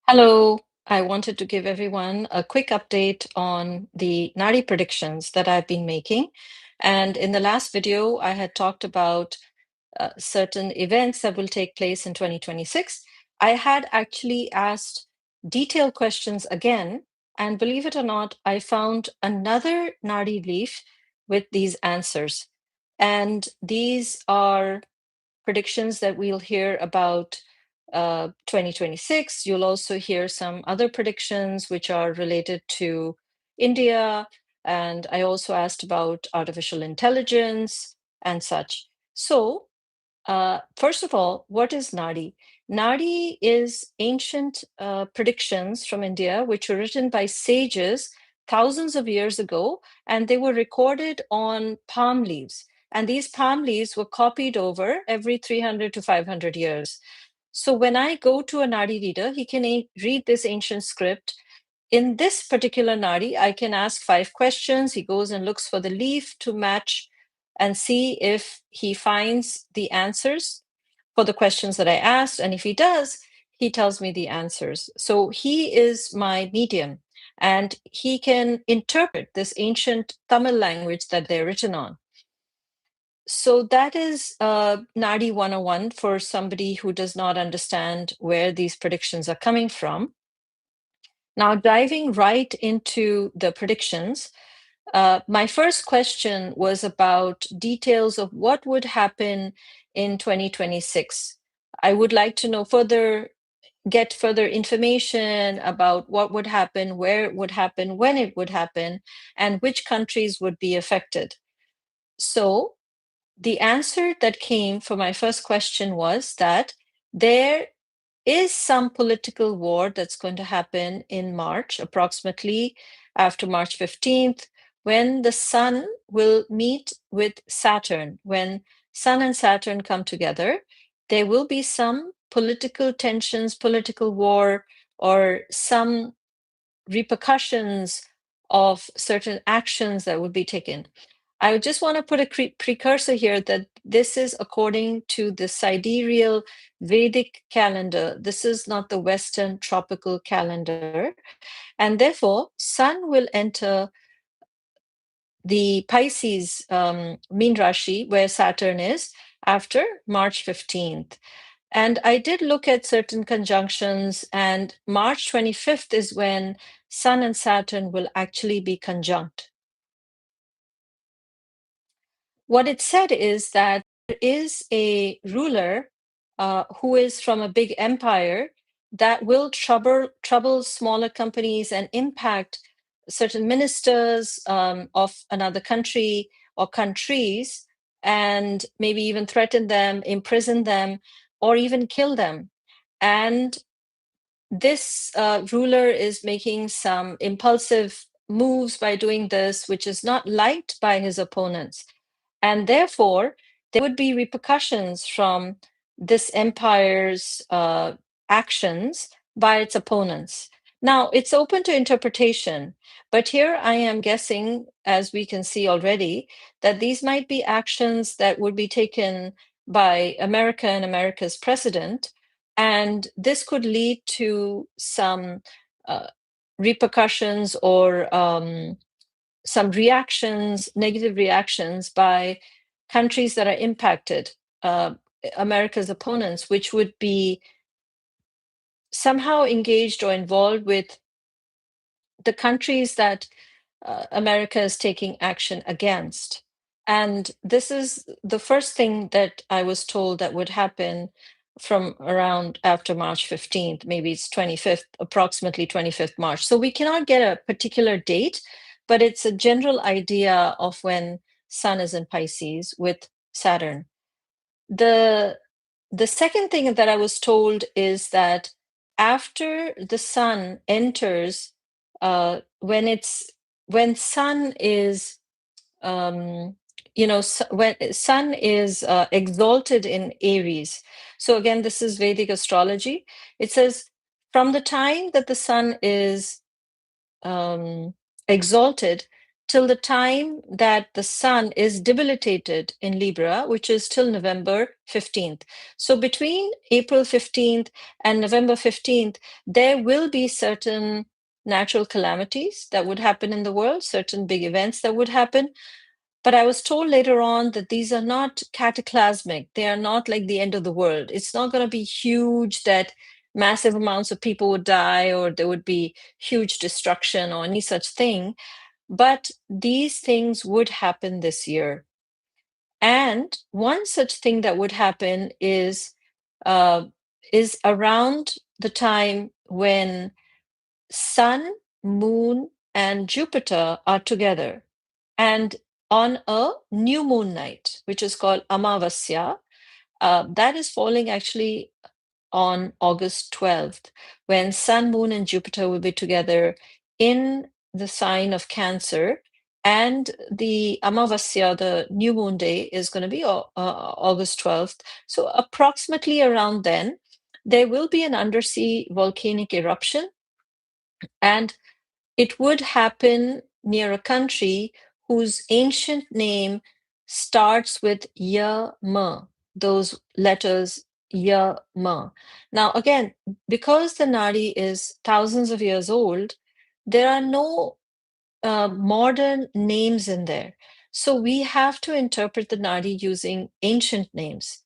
Hello. I wanted to give everyone a quick update on the Nadi predictions that I've been making. And in the last video, I had talked about certain events that will take place in 2026. I had actually asked detailed questions again, and believe it or not, I found another Nadi leaf with these answers. And these are predictions that we'll hear about 2026. You'll also hear some other predictions which are related to India. And I also asked about artificial intelligence and such. So, first of all, what is Nadi? Nadi is ancient predictions from India, which were written by sages thousands of years ago, and they were recorded on palm leaves. And these palm leaves were copied over every 300 to 500 years. So when I go to a Nadi reader, he can read this ancient script. In this particular Nadi, I can ask 5 questions. He goes and looks for the leaf to match and see if he finds the answers for the questions that I asked. And if he does, he tells me the answers. So he is my medium and he can interpret this ancient Tamil language that they're written on. So that is Nadi 101 for somebody who does not understand where these predictions are coming from. Now, diving right into the predictions, my first question was about details of what would happen in 2026. I would like to know get further information about what would happen, where it would happen, when it would happen, and which countries would be affected. So, the answer that came for my first question was that there is some political war that's going to happen in March, approximately after March 15th, when the sun will meet with Saturn. When Sun and Saturn come together, there will be some political tensions, political war, or some repercussions of certain actions that would be taken. I just want to put a precursor here that this is according to the sidereal Vedic calendar. This is not the Western tropical calendar. And therefore, Sun will enter the Pisces mean Rashi, where Saturn is, after March 15th. And I did look at certain conjunctions, and March 25th is when Sun and Saturn will actually be conjunct. What it said is that there is a ruler who is from a big empire that will trouble smaller companies and impact certain ministers of another country or countries, and maybe even threaten them, imprison them, or even kill them. And this ruler is making some impulsive moves by doing this, which is not liked by his opponents. And therefore, there would be repercussions from this empire's actions by its opponents. Now, it's open to interpretation, but here I am guessing, as we can see already, that these might be actions that would be taken by America and America's president. And this could lead to some repercussions or some reactions, negative reactions by countries that are impacted, uh, America's opponents, which would be somehow engaged or involved with the countries that America is taking action against. And this is the first thing that I was told that would happen from around after March 15th, maybe it's 25th, approximately 25th March. So we cannot get a particular date, but it's a general idea of when Sun is in Pisces with Saturn. The the second thing that I was told is that after the Sun enters, when Sun is when Sun is exalted in Aries. So again, this is Vedic astrology. It says from the time that the Sun is exalted, till the time that the sun is debilitated in Libra, which is till November 15th. So between April 15th and November 15th, there will be certain natural calamities that would happen in the world, certain big events that would happen. But I was told later on that these are not cataclysmic. They are not like the end of the world. It's not going to be huge that massive amounts of people would die or there would be huge destruction or any such thing. But these things would happen this year. And one such thing that would happen uh, is around the time when Sun, Moon, and Jupiter are together. And on a new moon night, which is called Amavasya, that is falling actually on August 12th, when Sun, Moon, and Jupiter will be together in the sign of Cancer. And the Amavasya, the new moon day, is going to be August 12th. So, approximately around then, there will be an undersea volcanic eruption. And it would happen near a country whose ancient name starts with Yama, those letters Yama. Now, again, because the Nadi is thousands of years old, there are no modern names in there. So we have to interpret the Nadi using ancient names.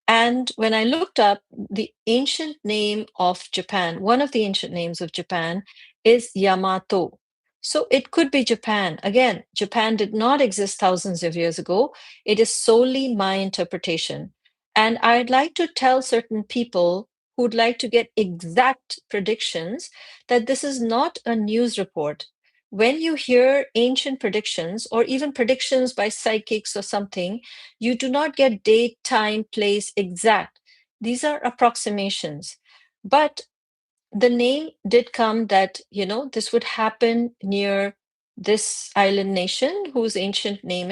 And when I looked up the ancient name of Japan, one of the ancient names of Japan is Yamato. So it could be Japan. Again, Japan did not exist thousands of years ago. It is solely my interpretation. And I'd like to tell certain people who'd like to get exact predictions that this is not a news report. When you hear ancient predictions or even predictions by psychics or something, you do not get date, time, place exact. These are approximations. But the name did come that, this would happen near this island nation whose ancient name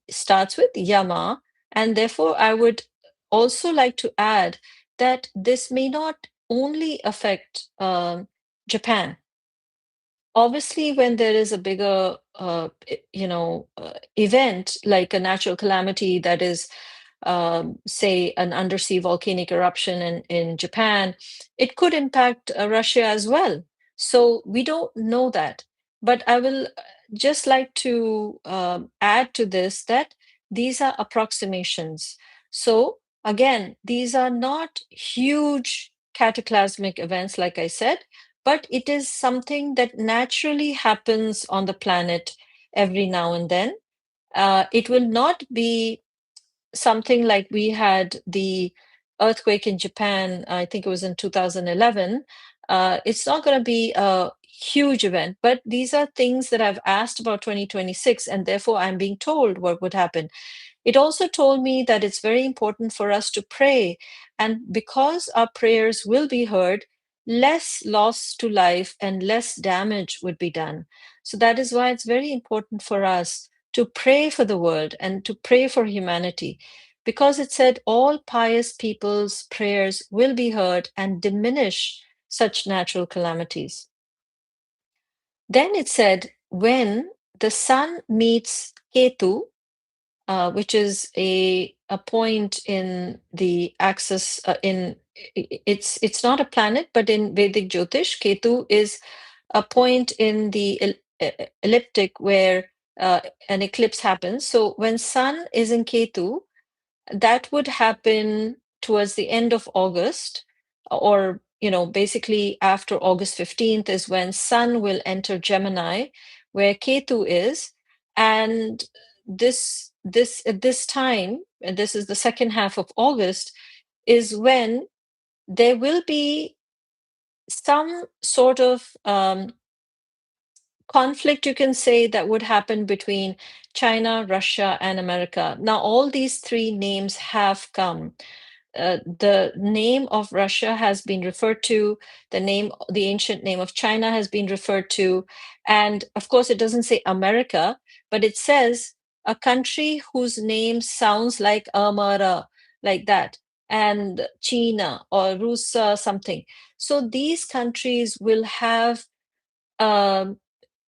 starts with Yama. And therefore, I would also like to add that this may not only affect Japan. Obviously, when there is a bigger, event like a natural calamity that is, say, an undersea volcanic eruption in Japan, it could impact Russia as well. So we don't know that. But I will just like to add to this that these are approximations. So again, these are not huge cataclysmic events, like I said, but it is something that naturally happens on the planet every now and then. It will not be something like we had the earthquake in Japan, I think it was in 2011. It's not going to be a huge event, but these are things that I've asked about 2026, and therefore I'm being told what would happen. It also told me that it's very important for us to pray. And because our prayers will be heard, less loss to life and less damage would be done. So that is why it's very important for us to pray for the world and to pray for humanity. Because it said all pious people's prayers will be heard and diminish such natural calamities. Then it said when the sun meets Ketu, which is a point in the axis it's not a planet, but in Vedic Jyotish, Ketu is a point in the elliptic where an eclipse happens. So when sun is in Ketu, that would happen towards the end of August, or basically after August 15th is when Sun will enter Gemini, where Ketu is, and this at this time, and this is the second half of August, is when there will be some sort of conflict, you can say, that would happen between China, Russia, and America. Now, all these three names have come. The name of Russia has been referred to, the ancient name of China has been referred to, and of course, it doesn't say America, but it says a country whose name sounds like Amara, like that, and China or Rusa, something. So these countries will have um,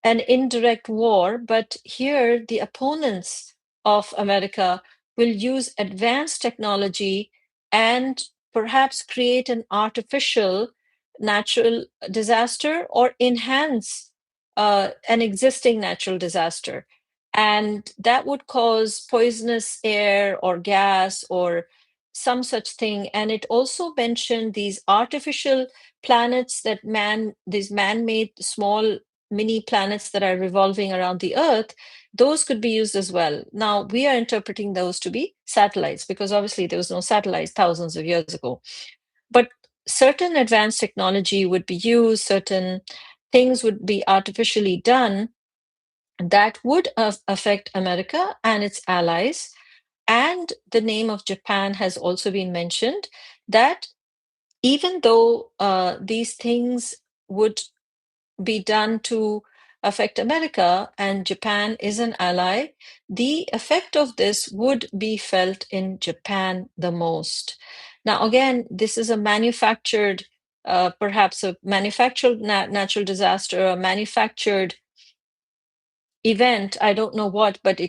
an indirect war, but here the opponents of America will use advanced technology and perhaps create an artificial natural disaster or enhance an existing natural disaster. And that would cause poisonous air or gas or some such thing. And it also mentioned these artificial planets that these man-made small mini planets that are revolving around the Earth, those could be used as well. Now, we are interpreting those to be satellites because obviously there was no satellites thousands of years ago. But certain advanced technology would be used, certain things would be artificially done that would affect America and its allies. And the name of Japan has also been mentioned, that even though these things would be done to affect America and Japan is an ally, the effect of this would be felt in Japan the most. Now, again, this is a manufactured, perhaps a manufactured natural disaster, a manufactured event. I don't know what, but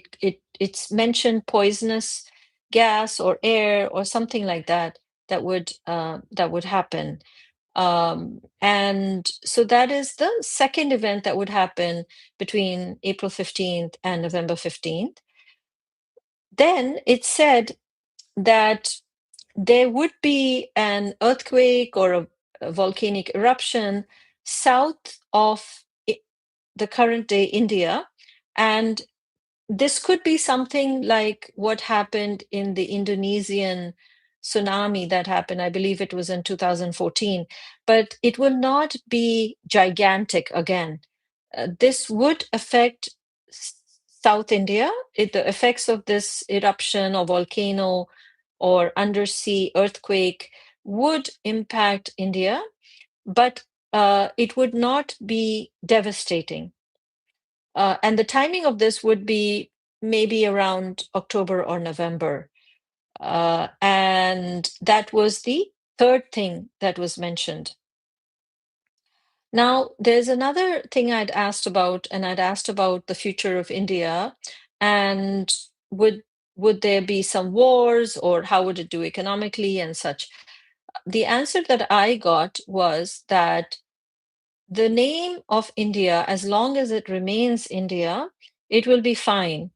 it's mentioned poisonous gas or air or something like that that would happen. And so that is the second event that would happen between April 15th and November 15th. Then it said that there would be an earthquake or a volcanic eruption south of the current day India. And this could be something like what happened in the Indonesian tsunami that happened. I believe it was in 2014, but it will not be gigantic again. This would affect South India. The effects of this eruption or volcano or undersea earthquake would impact India, but it would not be devastating. And the timing of this would be maybe around October or November. And that was the third thing that was mentioned. Now, there's another thing I'd asked about, and I'd asked about the future of India, and would would there be some wars, or how would it do economically and such? The answer that I got was that the name of India, as long as it remains India, it will be fine.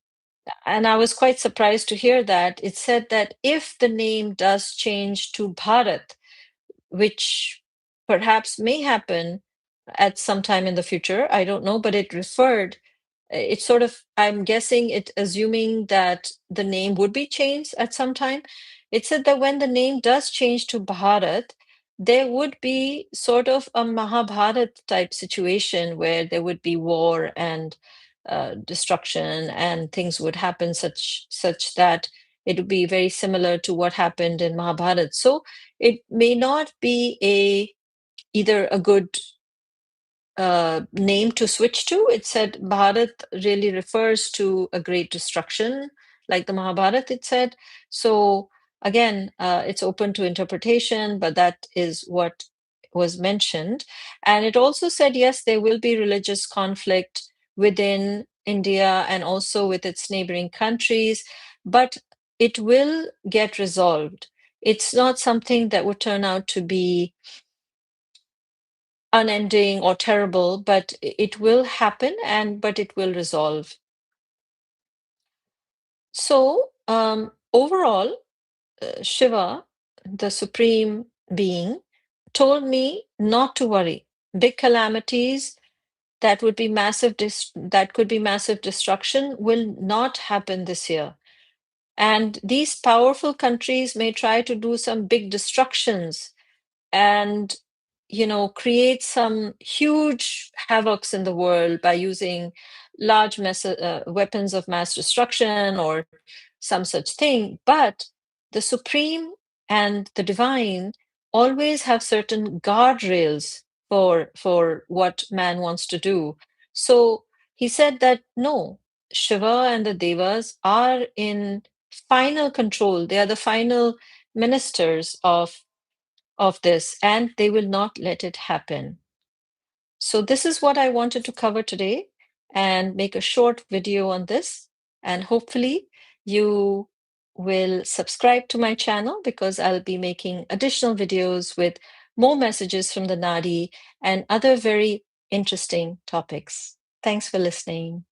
And I was quite surprised to hear that. It said that if the name does change to Bharat, which perhaps may happen at some time in the future, I don't know, but it referred, it's sort of, I'm guessing it assuming that the name would be changed at some time. It said that when the name does change to Bharat, there would be sort of a Mahabharat type situation where there would be war and destruction, and things would happen such that it would be very similar to what happened in Mahabharat. So it may not be either a good name to switch to. It said Bharat really refers to a great destruction, like the Mahabharat, it said. So again, it's open to interpretation, but that is what was mentioned. And it also said, yes, there will be religious conflict within India and also with its neighboring countries, but it will get resolved. It's not something that would turn out to be unending or terrible, but it will happen, and but it will resolve. So overall, Shiva, the supreme being, told me not to worry. Big calamities that would be that could be massive destruction will not happen this year. And these powerful countries may try to do some big destructions and create some huge havocs in the world by using large weapons of mass destruction or some such thing. But the supreme and the divine always have certain guardrails for what man wants to do. So he said that no, Shiva and the devas are in final control. They are the final ministers of this, and they will not let it happen. So, this is what I wanted to cover today. and make a short video on this. And hopefully, you will subscribe to my channel because I'll be making additional videos with more messages from the Nadi and other very interesting topics. Thanks for listening.